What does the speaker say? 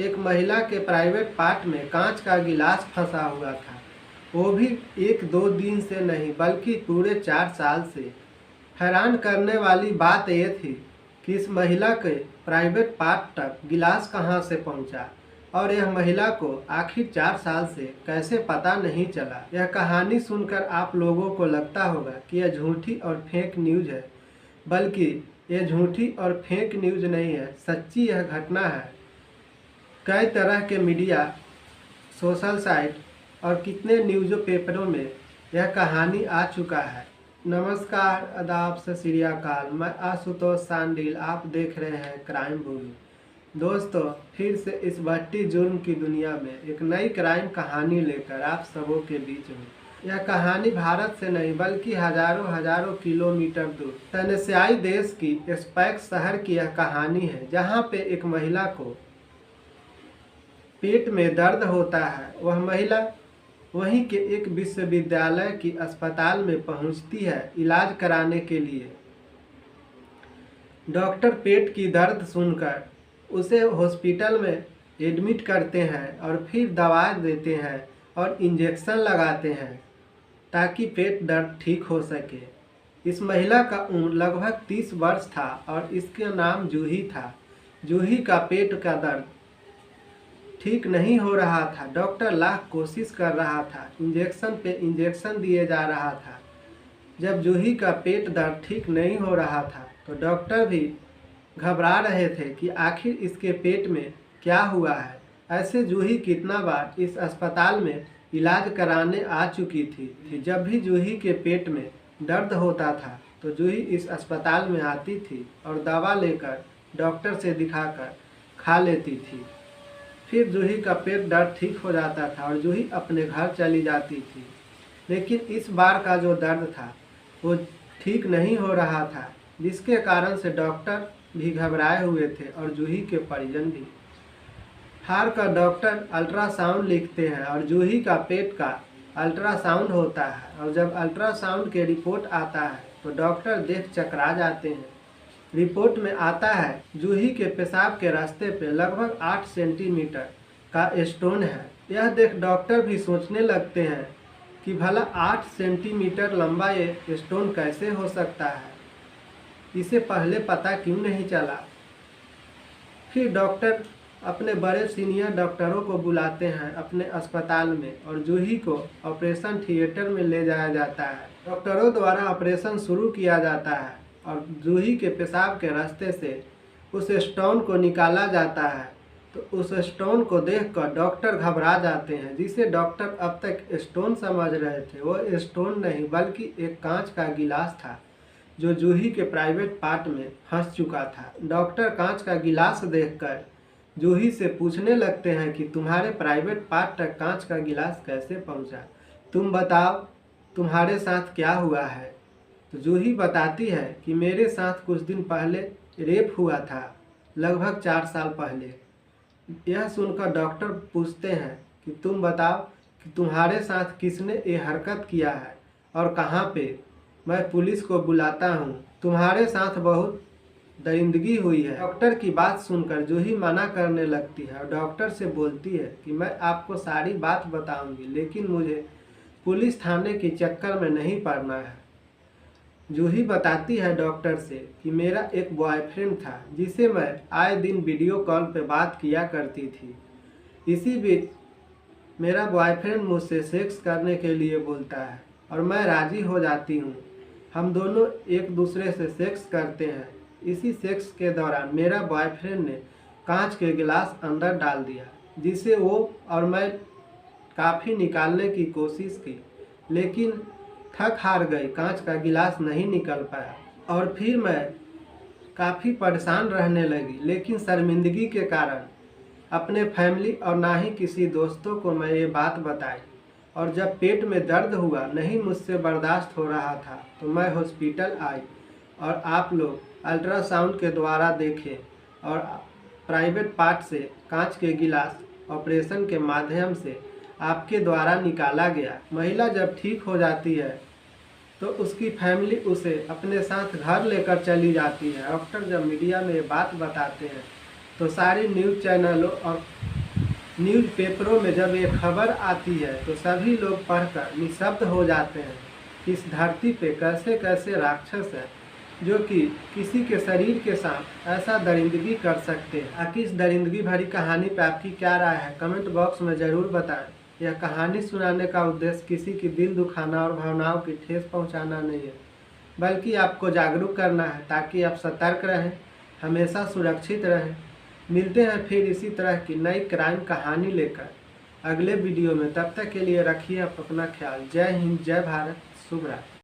एक महिला के प्राइवेट पार्ट में कांच का गिलास फंसा हुआ था, वो भी 1-2 दिन से नहीं बल्कि पूरे 4 साल से। हैरान करने वाली बात यह थी कि इस महिला के प्राइवेट पार्ट तक गिलास कहां से पहुंचा और यह महिला को आखिर 4 साल से कैसे पता नहीं चला। यह कहानी सुनकर आप लोगों को लगता होगा कि यह झूठी और फेक न्यूज़ है, बल्कि यह झूठी और फेक न्यूज़ नहीं है, सच्ची यह घटना है। कई तरह के मीडिया, सोशल साइट और कितने न्यूज़ पेपरों में यह कहानी आ चुका है। नमस्कार, आदाब, सत श्री अकाल। मैं आशुतोष सांडिल, आप देख रहे हैं क्राइम भूमि। दोस्तों, फिर से इस बढ़ती जुर्म की दुनिया में एक नई क्राइम कहानी लेकर आप सबों के बीच हूँ। यह कहानी भारत से नहीं बल्कि हजारों किलोमीटर दूर तनस्याई देश की स्पैक शहर की यह कहानी है, जहाँ पे एक महिला को पेट में दर्द होता है। वह महिला वहीं के एक विश्वविद्यालय की अस्पताल में पहुंचती है इलाज कराने के लिए। डॉक्टर पेट की दर्द सुनकर उसे हॉस्पिटल में एडमिट करते हैं और फिर दवा देते हैं और इंजेक्शन लगाते हैं ताकि पेट दर्द ठीक हो सके। इस महिला का उम्र लगभग 30 वर्ष था और इसका नाम जूही था। जूही का पेट का दर्द ठीक नहीं हो रहा था। डॉक्टर लाख कोशिश कर रहा था, इंजेक्शन पे इंजेक्शन दिए जा रहा था। जब जूही का पेट दर्द ठीक नहीं हो रहा था तो डॉक्टर भी घबरा रहे थे कि आखिर इसके पेट में क्या हुआ है। ऐसे जूही कितना बार इस अस्पताल में इलाज कराने आ चुकी थी। जब भी जूही के पेट में दर्द होता था तो जूही इस अस्पताल में आती थी और दवा लेकर डॉक्टर से दिखाकर खा लेती थी। फिर जूही का पेट दर्द ठीक हो जाता था और जूही अपने घर चली जाती थी। लेकिन इस बार का जो दर्द था वो ठीक नहीं हो रहा था, जिसके कारण से डॉक्टर भी घबराए हुए थे और जूही के परिजन भी। हार कर डॉक्टर अल्ट्रासाउंड लिखते हैं और जूही का पेट का अल्ट्रासाउंड होता है और जब अल्ट्रासाउंड के रिपोर्ट आता है तो डॉक्टर देख चकरा जाते हैं। रिपोर्ट में आता है जूही के पेशाब के रास्ते पे लगभग 8 सेंटीमीटर का स्टोन है। यह देख डॉक्टर भी सोचने लगते हैं कि भला 8 सेंटीमीटर लंबा ये स्टोन कैसे हो सकता है, इसे पहले पता क्यों नहीं चला। फिर डॉक्टर अपने बड़े सीनियर डॉक्टरों को बुलाते हैं अपने अस्पताल में और जूही को ऑपरेशन थिएटर में ले जाया जाता है। डॉक्टरों द्वारा ऑपरेशन शुरू किया जाता है और जूही के पेशाब के रास्ते से उस स्टोन को निकाला जाता है। तो उस स्टोन को देखकर डॉक्टर घबरा जाते हैं, जिसे डॉक्टर अब तक स्टोन समझ रहे थे। वो स्टोन नहीं बल्कि एक कांच का गिलास था जो जूही के प्राइवेट पार्ट में फंस चुका था। डॉक्टर कांच का गिलास देखकर जूही से पूछने लगते हैं कि तुम्हारे प्राइवेट पार्ट तक कांच का गिलास कैसे पहुंचा, तुम बताओ तुम्हारे साथ क्या हुआ है। तो जूही बताती है कि मेरे साथ कुछ दिन पहले रेप हुआ था, लगभग 4 साल पहले। यह सुनकर डॉक्टर पूछते हैं कि तुम बताओ कि तुम्हारे साथ किसने ये हरकत किया है और कहाँ पे। मैं पुलिस को बुलाता हूँ, तुम्हारे साथ बहुत दरिंदगी हुई है। डॉक्टर की बात सुनकर जूही मना करने लगती है और डॉक्टर से बोलती है कि मैं आपको सारी बात बताऊंगी, लेकिन मुझे पुलिस थाने के चक्कर में नहीं पड़ना है। जूही बताती है डॉक्टर से कि मेरा एक बॉयफ्रेंड था जिसे मैं आए दिन वीडियो कॉल पे बात किया करती थी। इसी बीच मेरा बॉयफ्रेंड मुझसे सेक्स करने के लिए बोलता है और मैं राज़ी हो जाती हूँ। हम दोनों एक दूसरे से सेक्स करते हैं। इसी सेक्स के दौरान मेरा बॉयफ्रेंड ने कांच के गिलास अंदर डाल दिया, जिसे वो और मैं काफ़ी निकालने की कोशिश की, लेकिन थक हार गई, कांच का गिलास नहीं निकल पाया और फिर मैं काफ़ी परेशान रहने लगी। लेकिन शर्मिंदगी के कारण अपने फैमिली और ना ही किसी दोस्तों को मैं ये बात बताई। और जब पेट में दर्द हुआ, नहीं मुझसे बर्दाश्त हो रहा था, तो मैं हॉस्पिटल आई और आप लोग अल्ट्रासाउंड के द्वारा देखें और प्राइवेट पार्ट से कांच के गिलास ऑपरेशन के माध्यम से आपके द्वारा निकाला गया। महिला जब ठीक हो जाती है तो उसकी फैमिली उसे अपने साथ घर लेकर चली जाती है। डॉक्टर जब मीडिया में ये बात बताते हैं तो सारी न्यूज़ चैनलों और न्यूज़पेपरों में जब ये खबर आती है तो सभी लोग पढ़कर निशब्द हो जाते हैं कि इस धरती पे कैसे कैसे राक्षस हैं जो कि किसी के शरीर के साथ ऐसा दरिंदगी कर सकते हैं। आखिर इस दरिंदगी भरी कहानी पे आपकी क्या राय है, कमेंट बॉक्स में ज़रूर बताएं। यह कहानी सुनाने का उद्देश्य किसी की दिल दुखाना और भावनाओं की ठेस पहुंचाना नहीं है, बल्कि आपको जागरूक करना है ताकि आप सतर्क रहें, हमेशा सुरक्षित रहें। मिलते हैं फिर इसी तरह की नई क्राइम कहानी लेकर अगले वीडियो में। तब तक के लिए रखिए आप अपना ख्याल। जय हिंद, जय भारत, शुभ रात्रि।